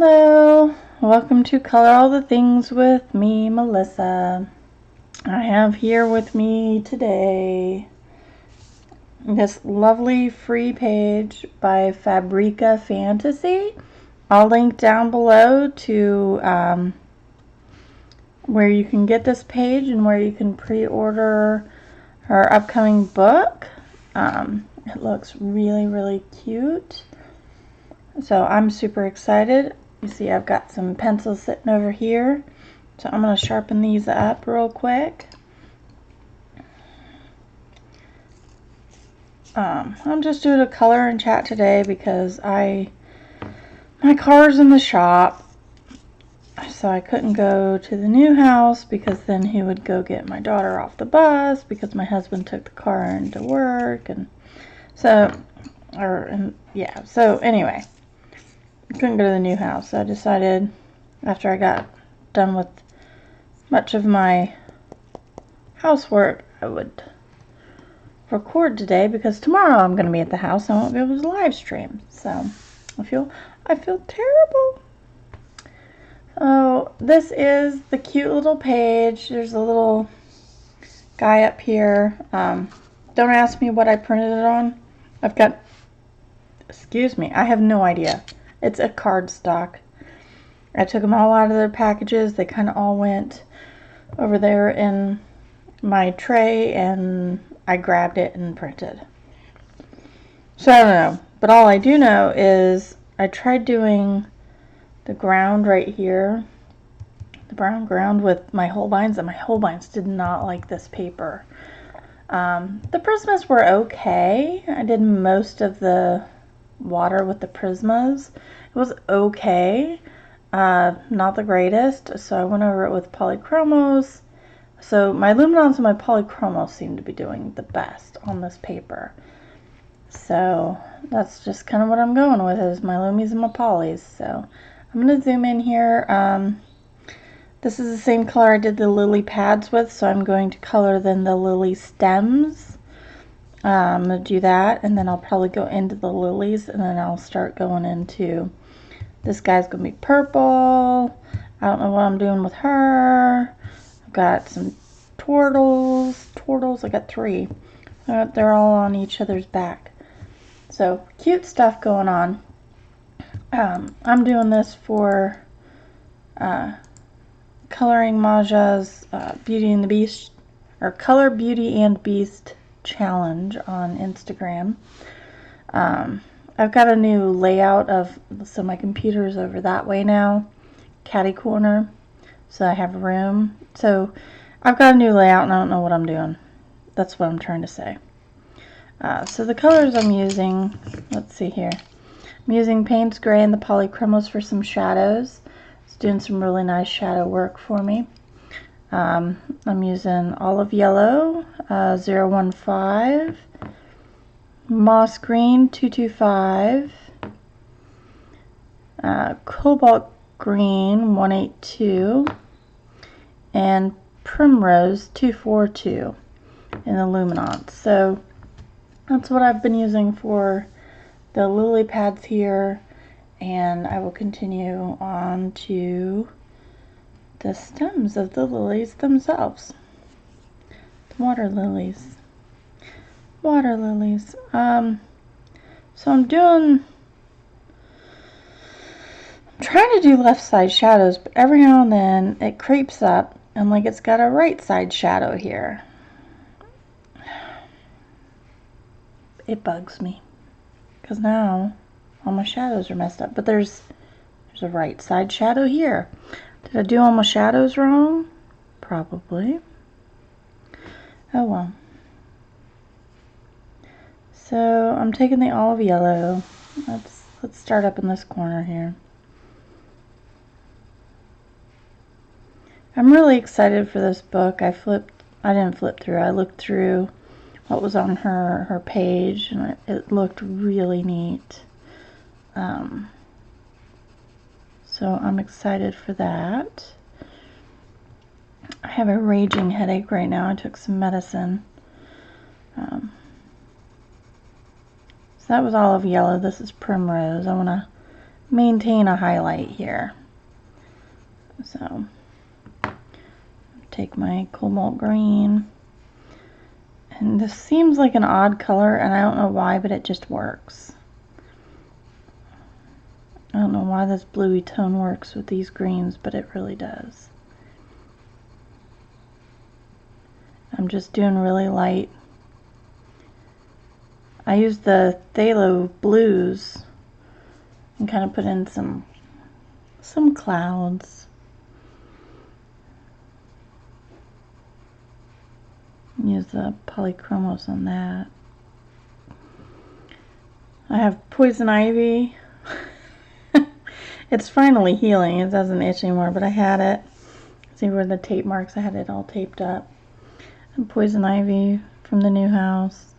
Hello, welcome to Color All the Things with me, Melissa. I have here with me today this lovely free page by Fabrika Fantasy. I'll link down below to where you can get this page and where you can pre-order her upcoming book. It looks really cute. So I'm super excited. You see I've got some pencils sitting over here. So I'm going to sharpen these up real quick. I'm just doing a color and chat today because my car's in the shop. So I couldn't go to the new house because then he would go get my daughter off the bus because my husband took the car into work. And so, so anyway. Couldn't go to the new house, so I decided after I got done with much of my housework I would record today because tomorrow I'm going to be at the house and I won't be able to live stream. So I feel terrible. So this is the cute little page. There's a little guy up here. Don't ask me what I printed it on. I have no idea. It's a cardstock. I took them all out of their packages. They kind of all went over there in my tray and I grabbed it and printed. So I don't know. But all I do know is I tried doing the ground right here. The brown ground with my Holbeins, and my Holbeins did not like this paper. The Prismas were okay. I did most of the water with the Prismas. It was okay, not the greatest, so I went over it with Polychromos. So my Luminance and my Polychromos seem to be doing the best on this paper. So that's just kind of what I'm going with, is my Lumies and my Polys. So I'm going to zoom in here. This is the same color I did the lily pads with, so I'm going to color then the lily stems. I'm going to do that, and then I'll probably go into the lilies, and then I'll start going into, this guy's going to be purple. I don't know what I'm doing with her. I've got some turtles. I got 3. They're all on each other's back. So, cute stuff going on. I'm doing this for Coloring Maja's Beauty and the Beast, or Color Beauty and Beast challenge on Instagram. I've got a new layout so my computer's over that way now, catty corner, so I have room. So I've got a new layout and I don't know what I'm doing. That's what I'm trying to say. So the colors I'm using, let's see here. I'm using Payne's Gray and the Polychromos for some shadows. It's doing some really nice shadow work for me. I'm using Olive Yellow 015, Moss Green 225, Cobalt Green 182, and Primrose 242 in the Luminance. So that's what I've been using for the lily pads here, and I will continue on to the stems of the lilies themselves. Water lilies. So I'm trying to do left side shadows, but every now and then it creeps up and like it's got a right side shadow here. It bugs me because now all my shadows are messed up, but there's a right side shadow here. Did I do all my shadows wrong? Probably. Oh well. So I'm taking the olive yellow. Let's start up in this corner here. I'm really excited for this book. I didn't flip through. I looked through what was on her page, and it looked really neat. So I'm excited for that. I have a raging headache right now. I took some medicine. So that was olive yellow. This is primrose. I want to maintain a highlight here. So take my cobalt green, and this seems like an odd color, and I don't know why, but it just works. I don't know why this bluey tone works with these greens, but it really does. I'm just doing really light. I used the phthalo blues and kind of put in some clouds. Use the Polychromos on that. I have poison ivy. It's finally healing. It doesn't itch anymore, but I had it. See where the tape marks? I had it all taped up. And poison ivy from the new house.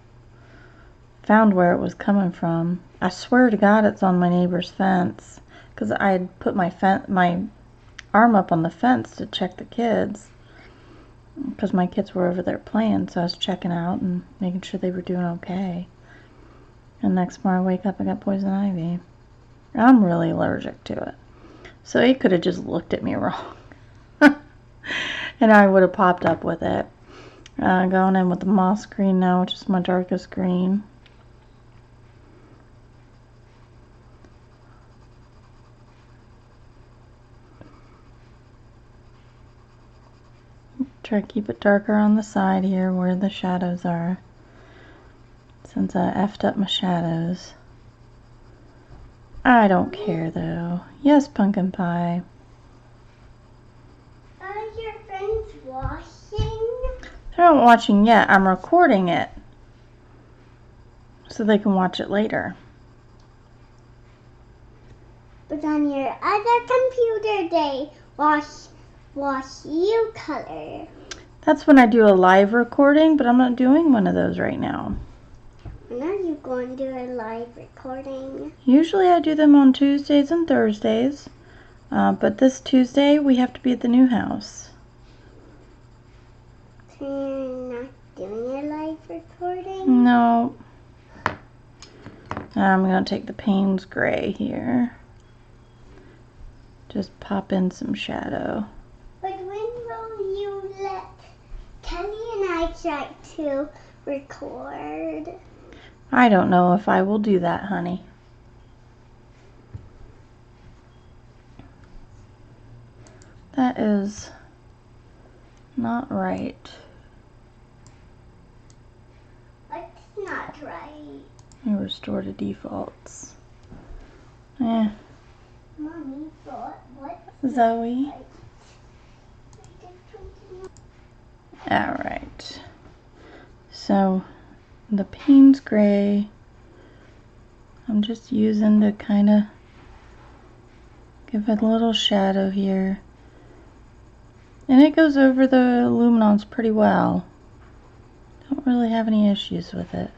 Found where it was coming from. I swear to God it's on my neighbor's fence, because I had put my arm up on the fence to check the kids, because my kids were over there playing, so I was checking out and making sure they were doing okay. And next morning I wake up, I got poison ivy. I'm really allergic to it. So he could have just looked at me wrong. And I would have popped up with it. Going in with the moss green now, which is my darkest green. Try to keep it darker on the side here where the shadows are, since I effed up my shadows. I don't care though. Yes, pumpkin pie. Are your friends watching? They're not watching yet. I'm recording it so they can watch it later. But on your other computer, they watch you color. That's when I do a live recording, but I'm not doing one of those right now. When are you going to do a live recording? Usually I do them on Tuesdays and Thursdays, but this Tuesday we have to be at the new house. So you're not doing a live recording? No. I'm going to take the Payne's Gray here. Just pop in some shadow. But when will you let Kelly and I try to record? I don't know if I will do that, honey. That is not right. What's not right? You restore to defaults. Mommy thought what? Zoe. Right. Alright. So the Payne's Gray, I'm just using to kind of give it a little shadow here. And it goes over the Luminance pretty well. Don't really have any issues with it.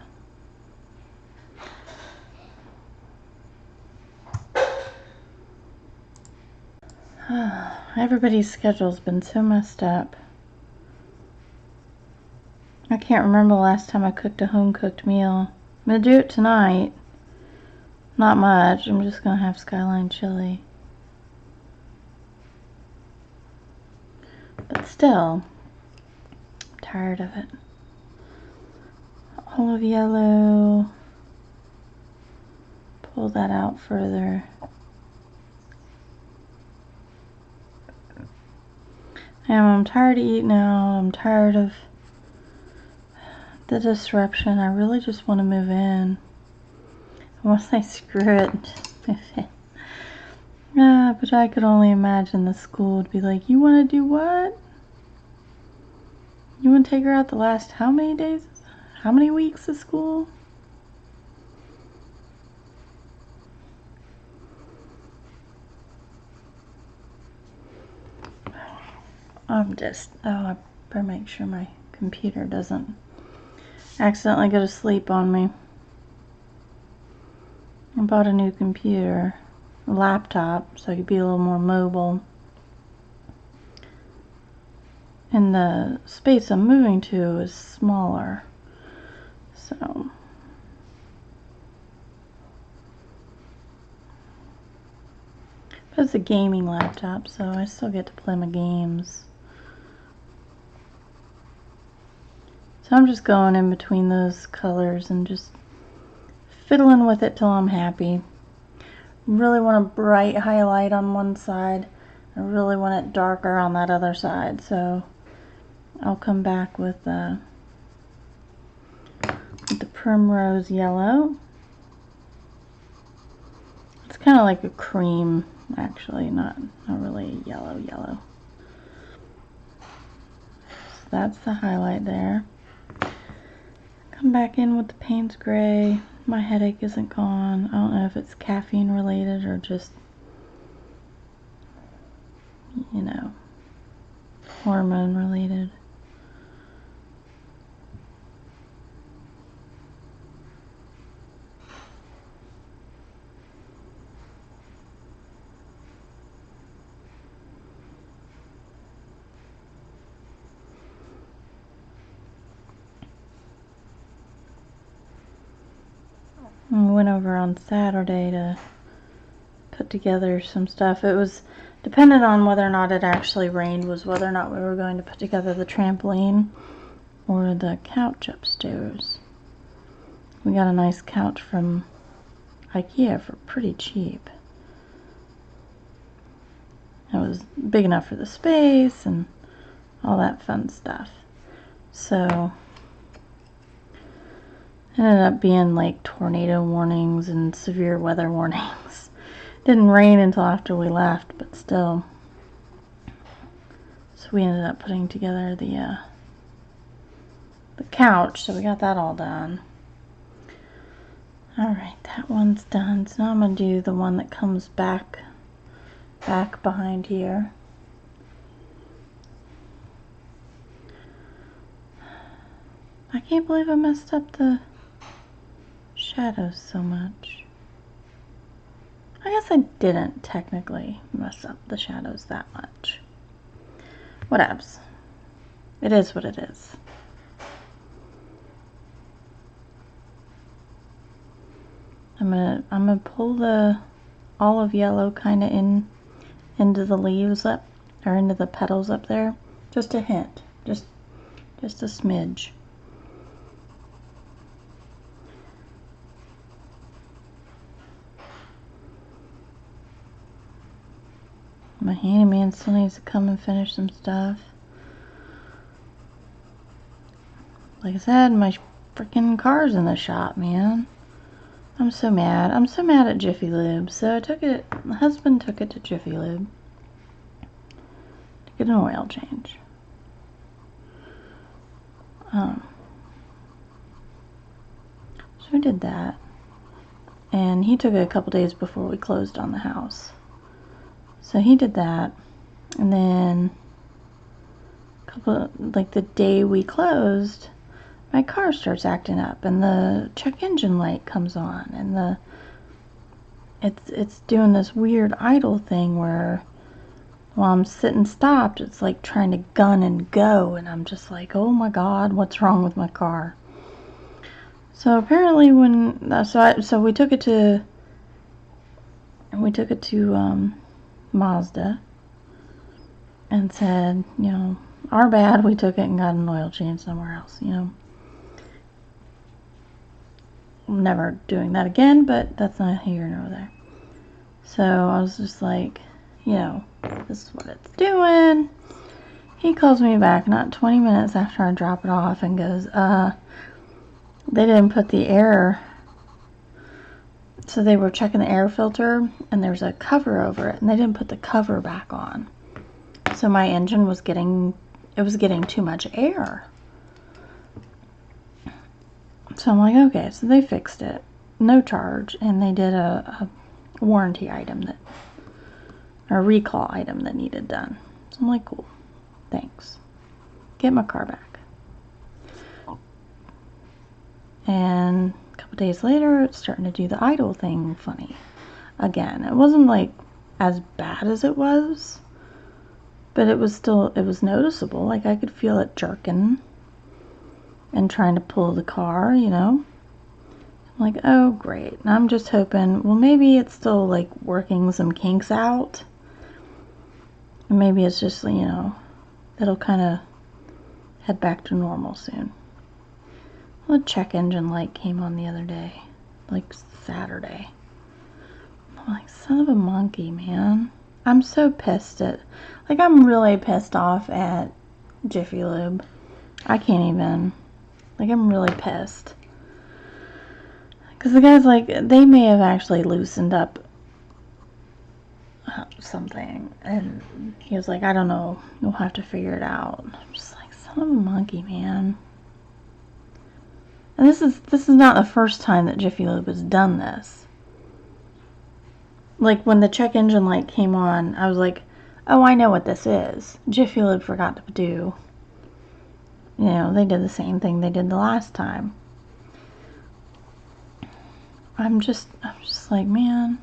Everybody's schedule's been so messed up. I can't remember the last time I cooked a home-cooked meal. I'm going to do it tonight. Not much. I'm just going to have Skyline chili. But still, I'm tired of it. Olive yellow. Pull that out further. I'm tired of eating out. I'm tired of the disruption. I really just want to move in. Once I screw it, move in. But I could only imagine the school would be like, you want to do what? You want to take her out the last how many days? How many weeks of school? I better make sure my computer doesn't accidentally go to sleep on me. I bought a new computer, a laptop, so I could be a little more mobile. And the space I'm moving to is smaller, so But it's a gaming laptop, so I still get to play my games. So I'm just going in between those colors and just fiddling with it till I'm happy. Really want a bright highlight on one side. I really want it darker on that other side, so I'll come back with the primrose yellow. It's kind of like a cream, actually, not really a yellow. So that's the highlight there. Come back in with the Payne's Gray. My headache isn't gone. I don't know if it's caffeine related or just, you know, hormone related. We went over on Saturday to put together some stuff. It was dependent on whether or not it actually rained, was whether or not we were going to put together the trampoline or the couch upstairs. We got a nice couch from IKEA for pretty cheap. It was big enough for the space and all that fun stuff. So it ended up being like tornado warnings and severe weather warnings. Didn't rain until after we left, but still. So we ended up putting together the couch, so we got that all done. Alright, that one's done. So now I'm going to do the one that comes back behind here. I can't believe I messed up the shadows so much. I guess I didn't technically mess up the shadows that much. Whatevs. It is what it is. I'm gonna pull the olive yellow kind of into the leaves up, or into the petals up there. Just a hint. Just a smidge. My handyman still needs to come and finish some stuff. Like I said, my freaking car's in the shop, man. I'm so mad. I'm so mad at Jiffy Lube. So my husband took it to Jiffy Lube to get an oil change. So we did that. And he took it a couple days before we closed on the house. So he did that, and then the day we closed, my car starts acting up, and the check engine light comes on, and it's doing this weird idle thing where while I'm sitting stopped, it's like trying to gun and go, and I'm just like, oh my god, what's wrong with my car? So apparently so we took it to Mazda and said, you know, our bad, we took it and got an oil change somewhere else, you know. I'm never doing that again, but that's not here nor there. So I was just like, you know, this is what it's doing. He calls me back not 20 minutes after I drop it off and goes, they didn't put the air. So they were checking the air filter, and there's a cover over it, and they didn't put the cover back on. So my engine was getting too much air. So I'm like, okay, so they fixed it. No charge, and they did a warranty item or a recall item that needed done. So I'm like, cool, thanks. Get my car back. And a couple days later, it's starting to do the idle thing funny again. It wasn't like as bad as it was, but it was noticeable. Like I could feel it jerking and trying to pull the car, you know. I'm like, oh great. And I'm just hoping, well, maybe it's still like working some kinks out. And maybe it's just, you know, it'll kind of head back to normal soon. Well, the check engine light came on the other day, like Saturday. I'm like, son of a monkey, man. I'm so pissed at, like, I'm really pissed off at Jiffy Lube. I can't even, like, I'm really pissed. Because the guy's like, they may have actually loosened up something. And he was like, I don't know. You'll have to figure it out. I'm just like, son of a monkey, man. And this is not the first time that Jiffy Lube has done this. Like, when the check engine light came on, I was like, oh, I know what this is. Jiffy Lube forgot to do. You know, they did the same thing they did the last time. I'm just like, man.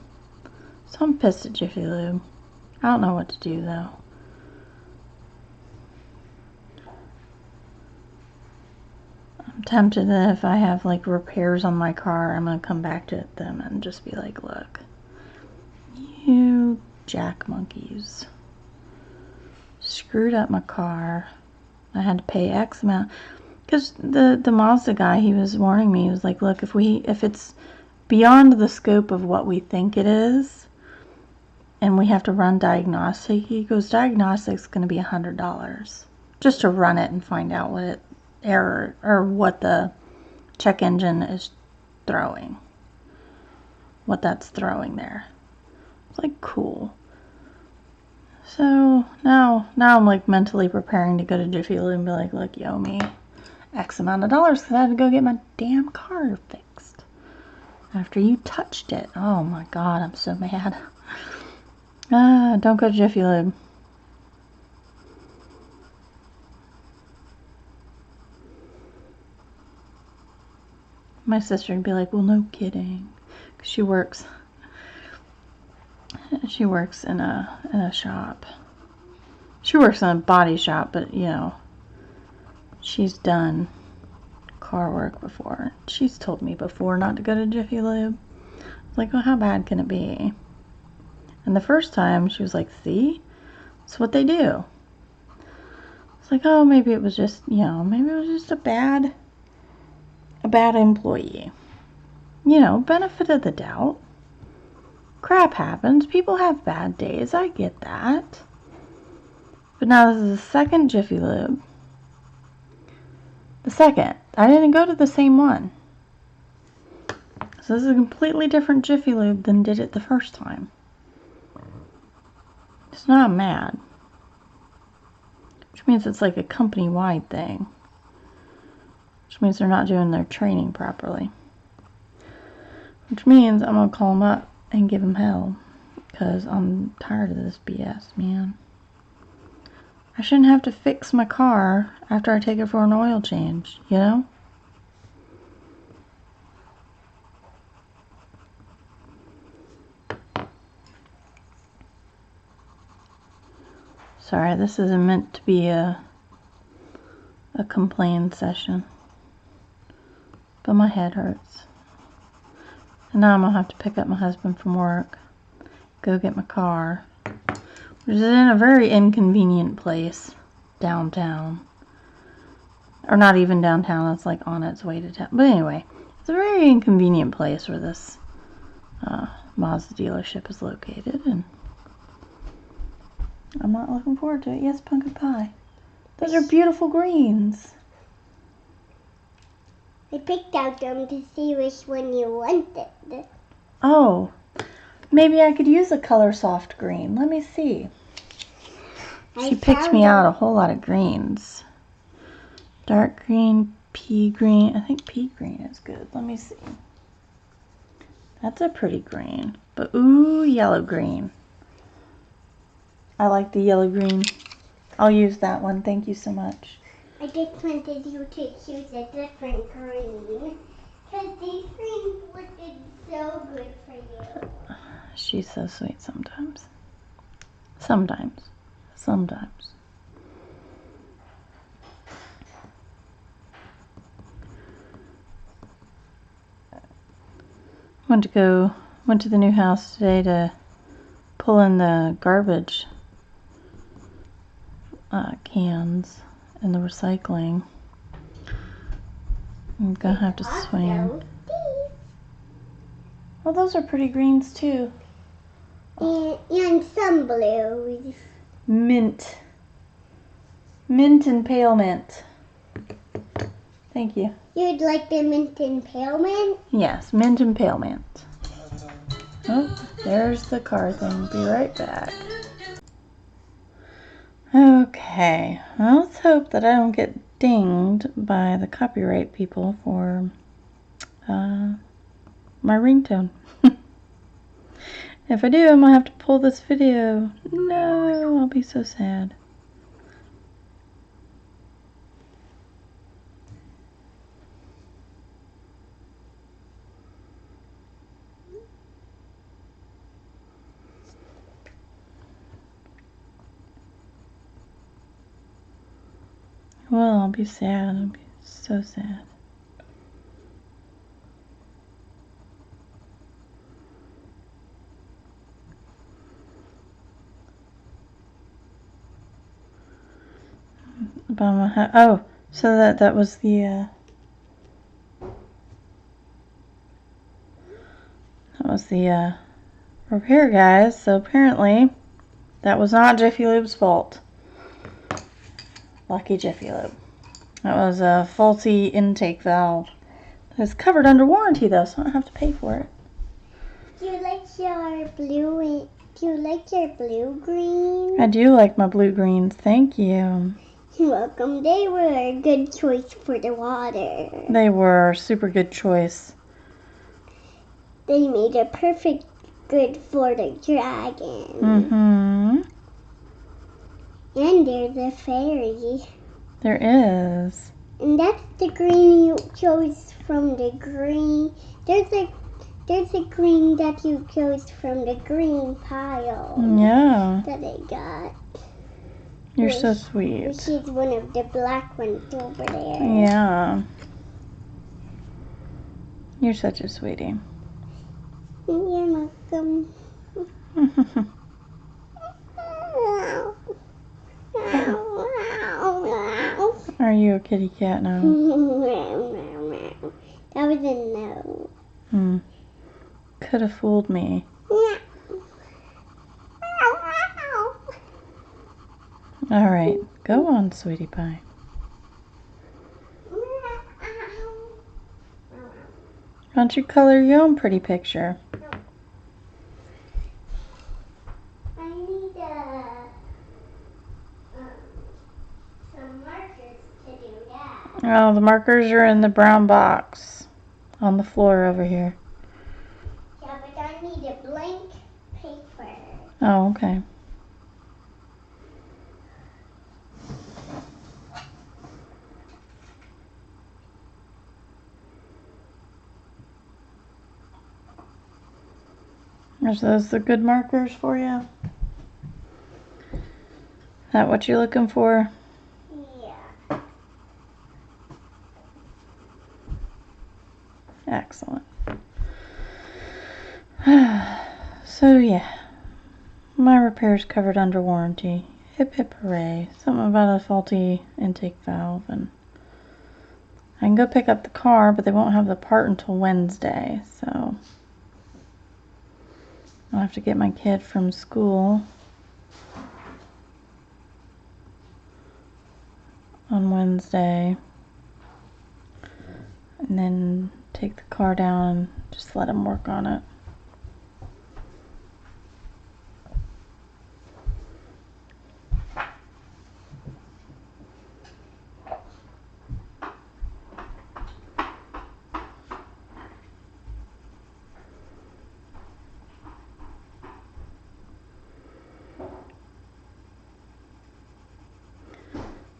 So I'm pissed at Jiffy Lube. I don't know what to do, though. I'm tempted that if I have, like, repairs on my car, I'm going to come back to them and just be like, look, you jack monkeys screwed up my car. I had to pay X amount. Because the Mazda guy, he was warning me. He was like, look, if it's beyond the scope of what we think it is, and we have to run diagnostic, he goes, diagnostic's going to be $100 just to run it and find out what it error or what the check engine is throwing, what that's throwing there. It's like, cool. So now I'm like mentally preparing to go to Jiffy Lube and be like, look, you owe me X amount of dollars because I had to go get my damn car fixed after you touched it. Oh my god, I'm so mad. Don't go to Jiffy Lube. My sister would be like, well, no kidding. 'Cause she works in a shop. She works in a body shop, but, you know, she's done car work before. She's told me before not to go to Jiffy Lube. I was like, well, how bad can it be? And the first time, she was like, see? That's what they do. It's like, oh, maybe it was just, you know, maybe it was just a bad employee. You know, benefit of the doubt. Crap happens. People have bad days. I get that. But now this is the second Jiffy Lube. The second. I didn't go to the same one. So this is a completely different Jiffy Lube than did it the first time. It's not mad. Which means it's like a company-wide thing. Which means they're not doing their training properly. Which means I'm going to call them up and give them hell. Because I'm tired of this BS, man. I shouldn't have to fix my car after I take it for an oil change, you know? Sorry, this isn't meant to be a complaint session. But my head hurts. And now I'm going to have to pick up my husband from work. Go get my car. Which is in a very inconvenient place. Downtown. Or not even downtown. It's like on its way to town. But anyway. It's a very inconvenient place where this Mazda dealership is located. And I'm not looking forward to it. Yes, pumpkin pie. Those are beautiful greens. I picked out them to see which one you wanted. Oh, maybe I could use a color soft green. Let me see. She picked me out a whole lot of greens. Dark green, pea green. I think pea green is good. Let me see. That's a pretty green. But ooh, yellow green. I like the yellow green. I'll use that one. Thank you so much. I just wanted you to choose a different green. Because these greens looked so good for you. She's so sweet sometimes. Sometimes. Went to the new house today to pull in the garbage cans and the recycling. I'm gonna have to swing. Well, those are pretty greens too. And some blues. Mint and pale mint. Thank you. You'd like the mint and pale mint? Yes, mint and pale mint. Oh, there's the car thing. Be right back. Okay, well, let's hope that I don't get dinged by the copyright people for my ringtone. If I do, I'm gonna have to pull this video. No, I'll be so sad. Well, I'll be sad. I'll be so sad. Oh, so that was the repair guys. So apparently that was not Jiffy Lube's fault. Lucky Jiffy Lube. That was a faulty intake valve. It's covered under warranty though, so I don't have to pay for it. Do you like your blue green? I do like my blue greens. Thank you. You're welcome. They were a good choice for the water. They were a super good choice. They made a perfect good for the dragon. Mm-hmm. And there's a fairy. There is. And that's the green you chose from the green. There's a green that you chose from the green pile. Yeah. That I got. You're so sweet. Which is one of the black ones over there. Yeah. You're such a sweetie. You're welcome. Are you a kitty cat now? That was a no. Could have fooled me. All right, go on, sweetie pie. Why don't you color your own pretty picture? I need some markers to do that. Oh, the markers are in the brown box on the floor over here. Yeah, but I need a blank paper. Oh, okay. Are those the good markers for you? Is that what you're looking for? Yeah. Excellent. So yeah, my repair's covered under warranty. Hip hip hooray. Something about a faulty intake valve, and I can go pick up the car, but they won't have the part until Wednesday, so I'll have to get my kid from school on Wednesday and then take the car down and just let him work on it.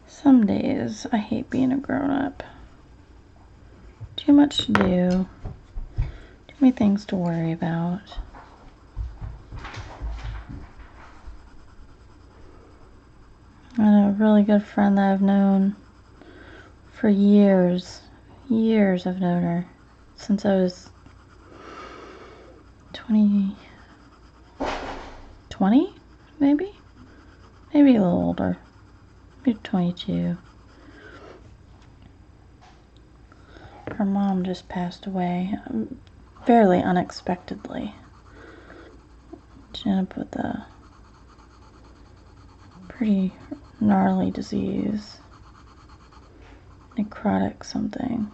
Some days I hate being a grown-up. Too much to do. Too many things to worry about. I had a really good friend that I've known for years. Years I've known her. Since I was 20, maybe? Maybe a little older. Maybe 22. Her mom just passed away fairly unexpectedly. She ended up with a pretty gnarly disease. Necrotic something.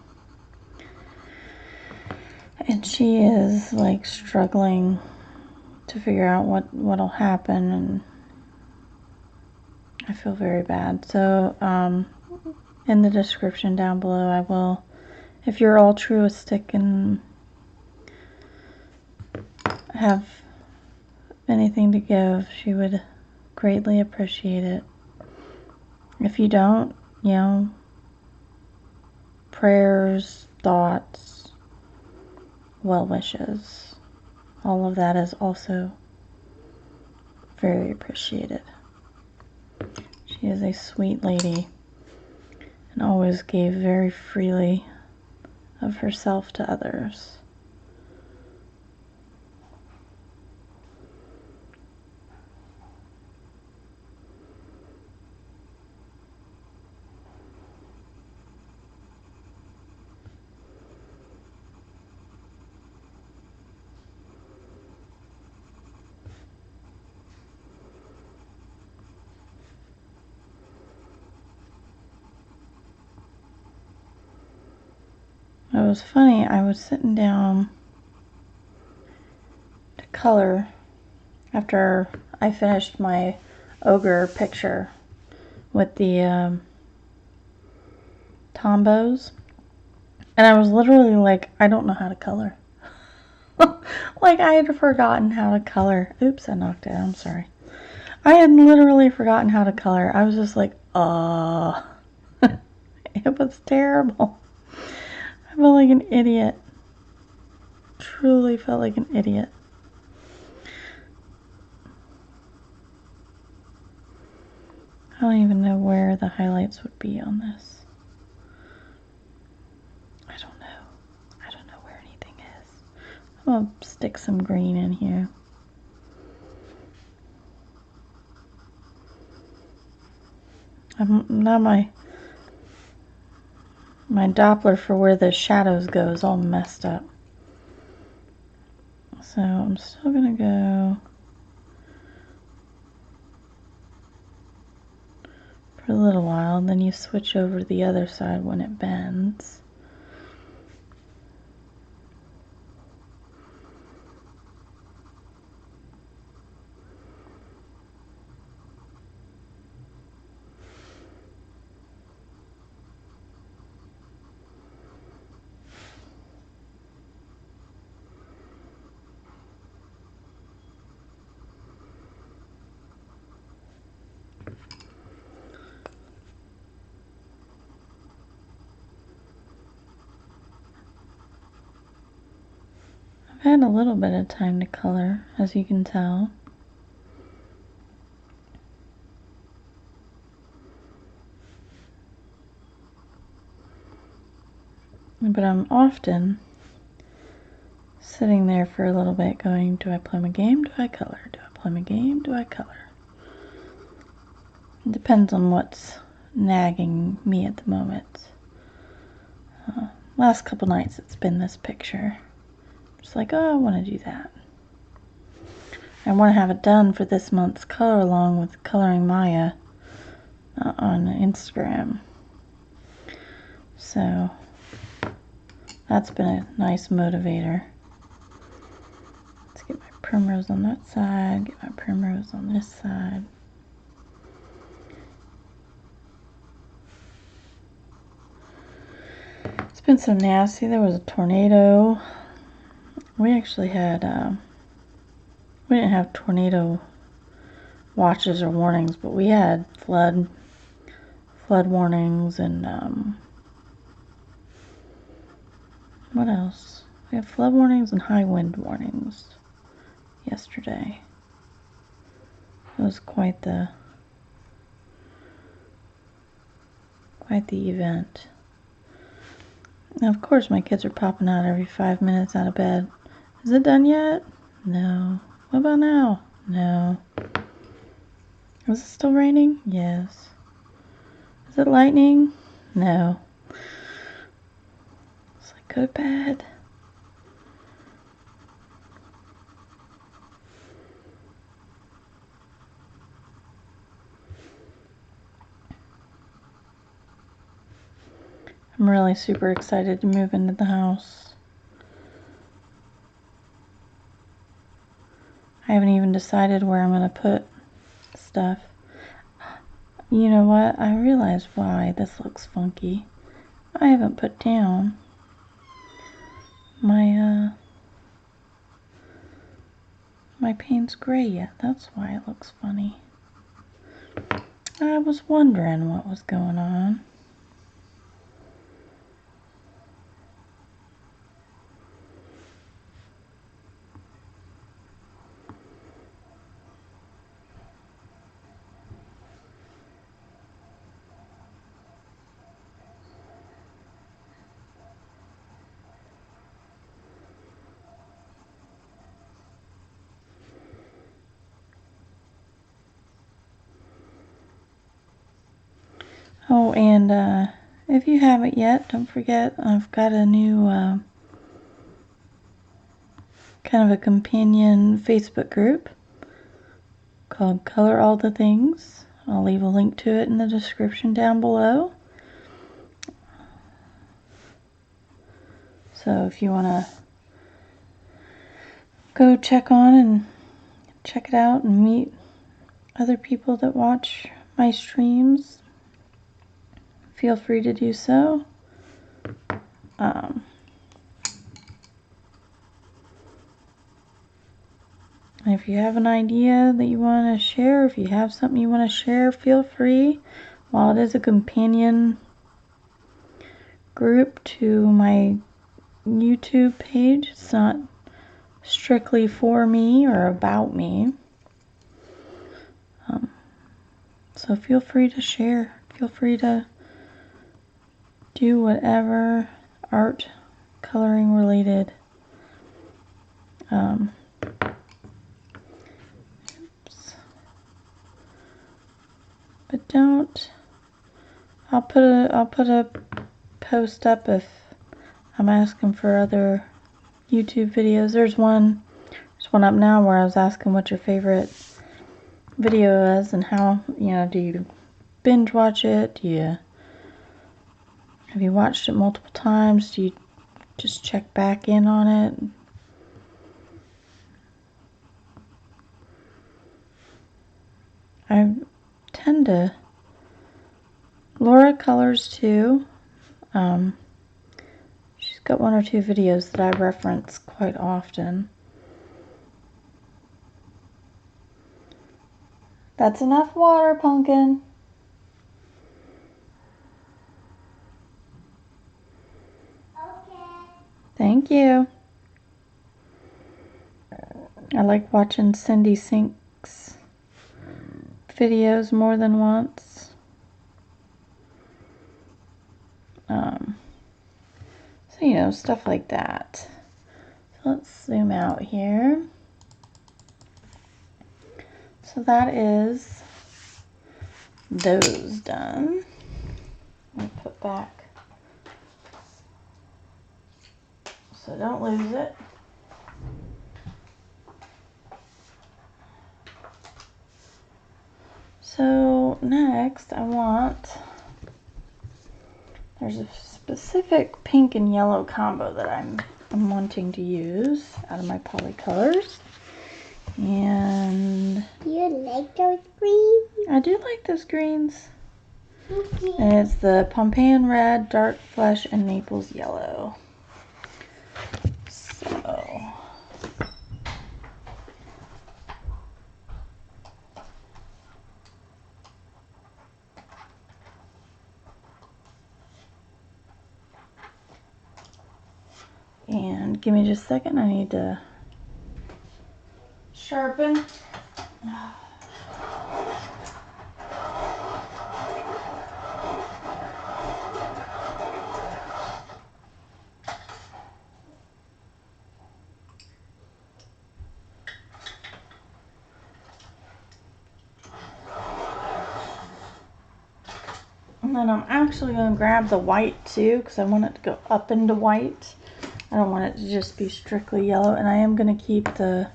And she is like struggling to figure out what'll happen, and I feel very bad. So in the description down below I will, if you're altruistic and have anything to give, she would greatly appreciate it. If you don't, you know, prayers, thoughts, well wishes, all of that is also very appreciated. She is a sweet lady and always gave very freely of herself to others. It was funny, I was sitting down to color after I finished my ogre picture with the tombos, and I was literally like, I don't know how to color. Like, I had forgotten how to color. Oops, I knocked it. I'm sorry. I had literally forgotten how to color. I was just like, it was terrible. I felt like an idiot. Truly felt like an idiot. I don't even know where the highlights would be on this. I don't know. I don't know where anything is. I'm gonna stick some green in here. Now my Doppler for where the shadows go is all messed up. So I'm still gonna go for a little while, and then you switch over to the other side when it bends. I've had a little bit of time to color, as you can tell. But I'm often sitting there for a little bit going, do I play my game? Do I color? Do I play my game? Do I color? It depends on what's nagging me at the moment. Last couple nights it's been this picture. Just like, oh, I want to do that. I want to have it done for this month's color along with Coloring Maya on Instagram. So that's been a nice motivator. Let's get my primrose on that side, get my primrose on this side. It's been so nasty. There was a tornado. We actually had, we didn't have tornado watches or warnings, but we had flood warnings and, what else? We had flood warnings and high wind warnings yesterday. It was quite the event. Now, of course, my kids are popping out every 5 minutes out of bed. Is it done yet? No. What about now? No. Is it still raining? Yes. Is it lightning? No. Let's like go to bed. I'm really super excited to move into the house. I haven't even decided where I'm going to put stuff. You know what? I realized why this looks funky. I haven't put down my my Payne's gray yet. That's why it looks funny. I was wondering what was going on. Oh, and if you haven't yet, don't forget I've got a new kind of a companion Facebook group called Color All the Things. I'll leave a link to it in the description down below. So if you want to go check it out and meet other people that watch my streams, feel free to do so. And if you have an idea that you want to share, if you have something you want to share, feel free. While it is a companion group to my YouTube page, it's not strictly for me or about me. So feel free to share. Feel free to do whatever art, coloring related. But don't. I'll put a post up if I'm asking for other YouTube videos. There's one up now where I was asking what your favorite video is and how, do you binge watch it? Have you watched it multiple times? Do you just check back in on it? I tend to. Laura colors too. She's got one or two videos that I reference quite often. That's enough water, Pumpkin. Okay. Thank you. I like watching Cindy Sink's videos more than once. So, stuff like that. So let's zoom out here. So that is those done. Let me put back so don't lose it. So next there's a specific pink and yellow combo that I'm wanting to use out of my Polycolors. And You like those greens? I do like those greens. Okay. And it's the Pompeian Red, Dark Flesh, and Naples Yellow. So and give me just a second, I need to sharpen. then I'm actually going to grab the white too, because I want it to go up into white. I don't want it to just be strictly yellow. And I am going to keep the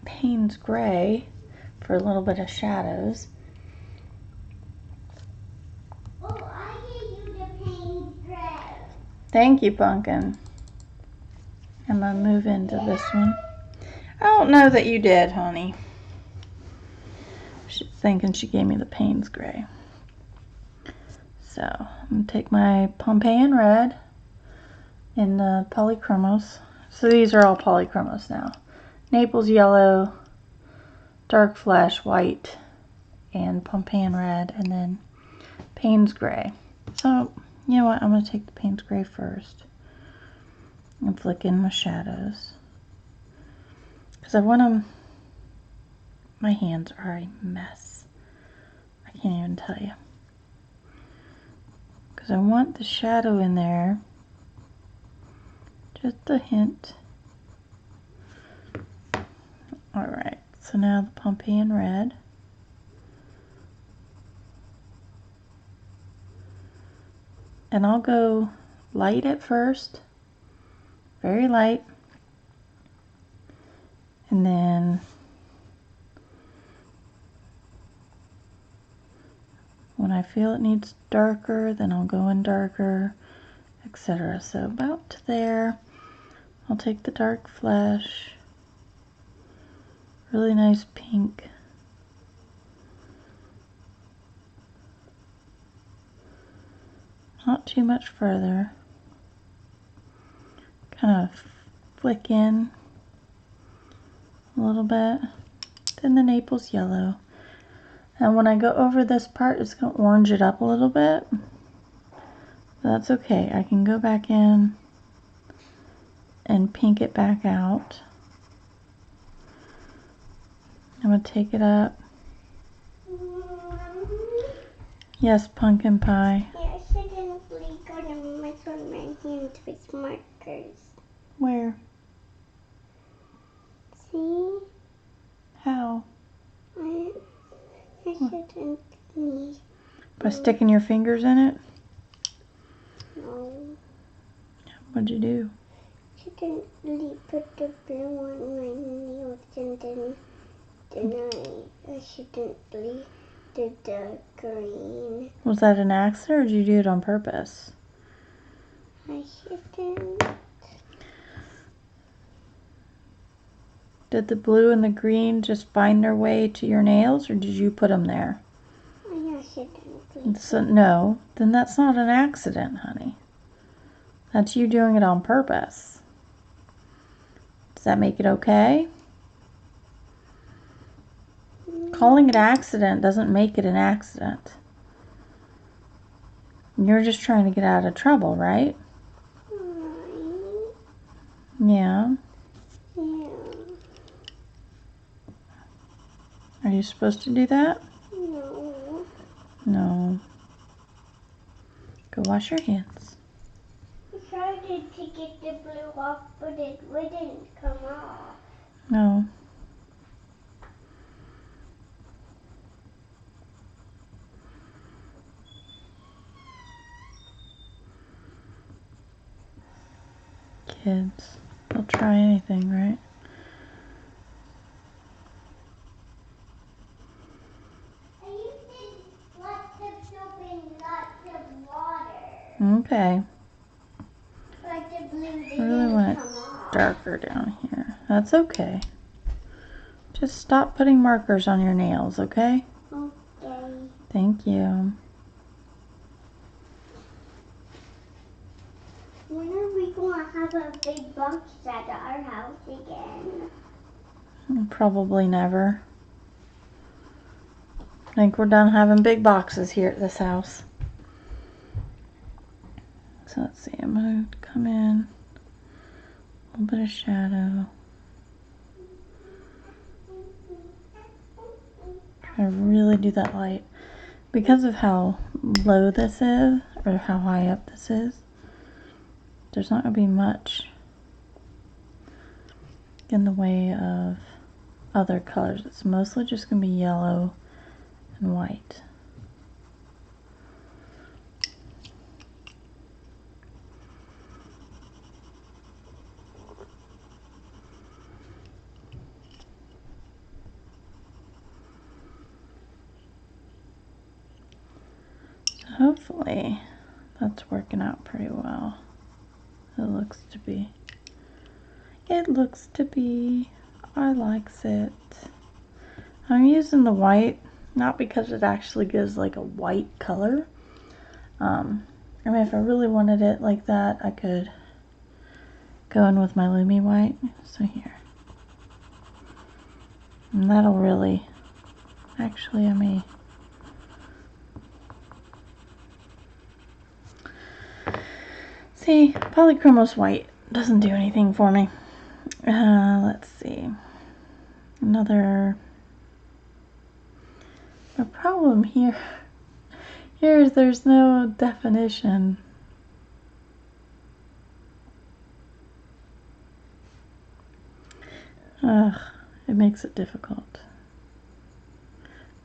Payne's Gray for a little bit of shadows. Oh, I gave you the Payne's Gray. Thank you, Pumpkin. I'm going to move into this one. I don't know that you did, honey. She's thinking she gave me the Payne's Gray. So, I'm going to take my Pompeian Red in the Polychromos. So these are all Polychromos now. Naples Yellow, Dark Flesh White, and Pompeian Red, and then Payne's Gray. So, you know what? I'm going to take the Payne's Gray first and flick in my shadows. Because I want them... My hands are a mess. I can't even tell you. Because I want the shadow in there. Just a hint. Alright, so now the Pompeian Red. And I'll go light at first. Very light. And then when I feel it needs darker, then I'll go in darker, etc. So about to there. I'll take the Dark Flesh. Really nice pink. Not too much further. Kind of flick in a little bit. Then the Naples Yellow. And when I go over this part, it's going to orange it up a little bit. But that's okay. I can go back in and pink it back out. I'm going to take it up. Yes, pumpkin pie. Yeah, I accidentally got a mess on my hand with markers. Where? See? How? I accidentally. By sticking your fingers in it? No. What'd you do? Accidentally put the blue on my nails and then I accidentally did the green. Was that an accident or did you do it on purpose? I shouldn't. Did the blue and the green just find their way to your nails or did you put them there? I accidentally. So, no, then that's not an accident, honey. That's you doing it on purpose. Does that make it okay? Calling it accident doesn't make it an accident. You're just trying to get out of trouble, right? Right. Yeah. Yeah. Are you supposed to do that? No. No. Go wash your hands. I tried to get the blue off, but it wouldn't come off. No. Kids, they'll try anything, right? I used lots of soap and lots of water. Okay. But the blue I didn't really want come it off. darker down here. That's okay. Just stop putting markers on your nails, okay? Okay. Thank you. When are we going to have a big box at our house again? Probably never. I think we're done having big boxes here at this house. So let's see, I'm going to come in. A little bit of shadow. Try to really do that light. Because of how low this is, or how high up this is, there's not going to be much in the way of other colors. It's mostly just going to be yellow and white. hopefully that's working out pretty well. It looks to be. It looks to be. I likes it. I'm using the white, not because it actually gives like a white color. I mean, if I really wanted it like that, I could go in with my Lumi white. So here. And that'll really, actually, I may. See, Polychromos white doesn't do anything for me. Let's see. The problem here is there's no definition. Ugh, it makes it difficult.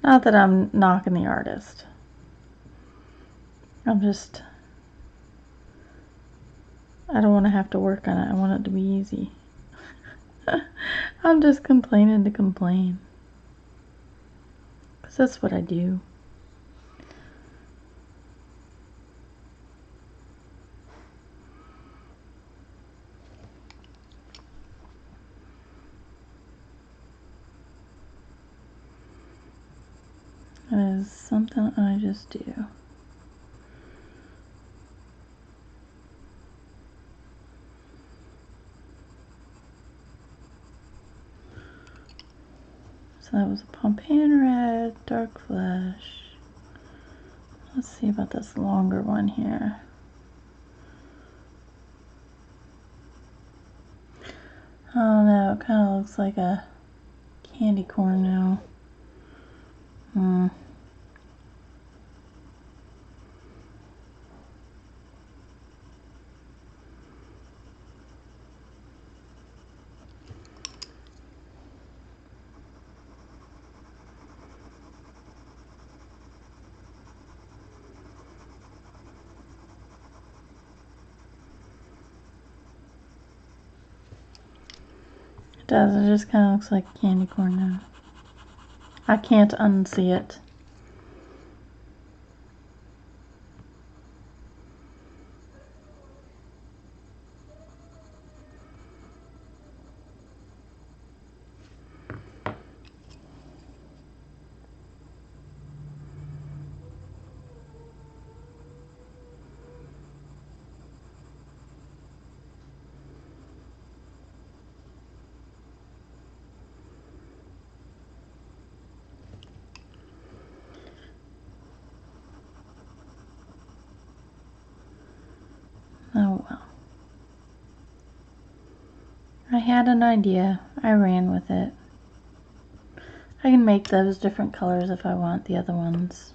Not that I'm knocking the artist. I don't want to have to work on it. I want it to be easy. I'm just complaining to complain. Because that's what I do. It is something I just do. So that was a Pompeian red, dark flesh. Let's see about this longer one here. Oh no, it kind of looks like a candy corn now. It does, it just kind of looks like candy corn now. I can't unsee it. Oh well. I had an idea. I ran with it. I can make those different colors if I want the other ones.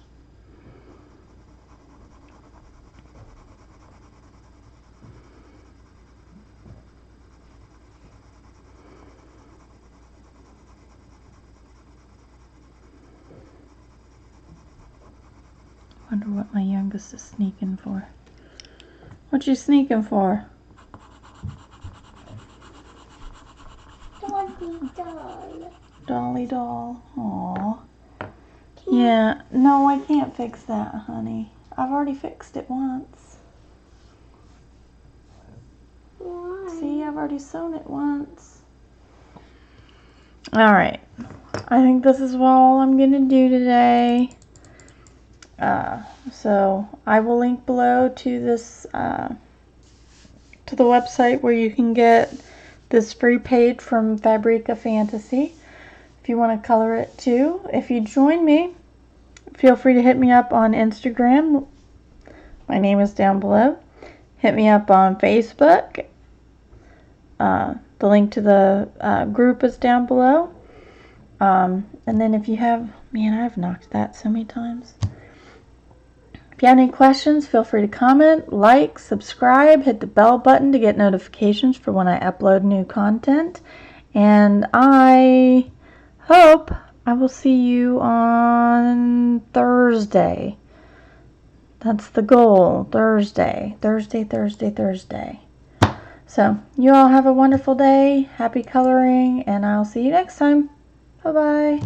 Wonder what my youngest is sneaking for. What you sneaking for? Dolly doll. Dolly doll. Aww. Yeah, no, I can't fix that, honey. I've already fixed it once. Why? See, I've already sewn it once. Alright. I think this is all I'm going to do today. So I will link below to this, to the website where you can get this free page from Fabrika Fantasy. If you want to color it too. If you join me, feel free to hit me up on Instagram. My name is down below. Hit me up on Facebook. The link to the group is down below. And then if you have, man, I've knocked that so many times. If you have any questions, feel free to comment, like, subscribe, hit the bell button to get notifications for when I upload new content. And I hope I will see you on Thursday. That's the goal. Thursday. So, you all have a wonderful day. Happy coloring, and I'll see you next time. Bye-bye.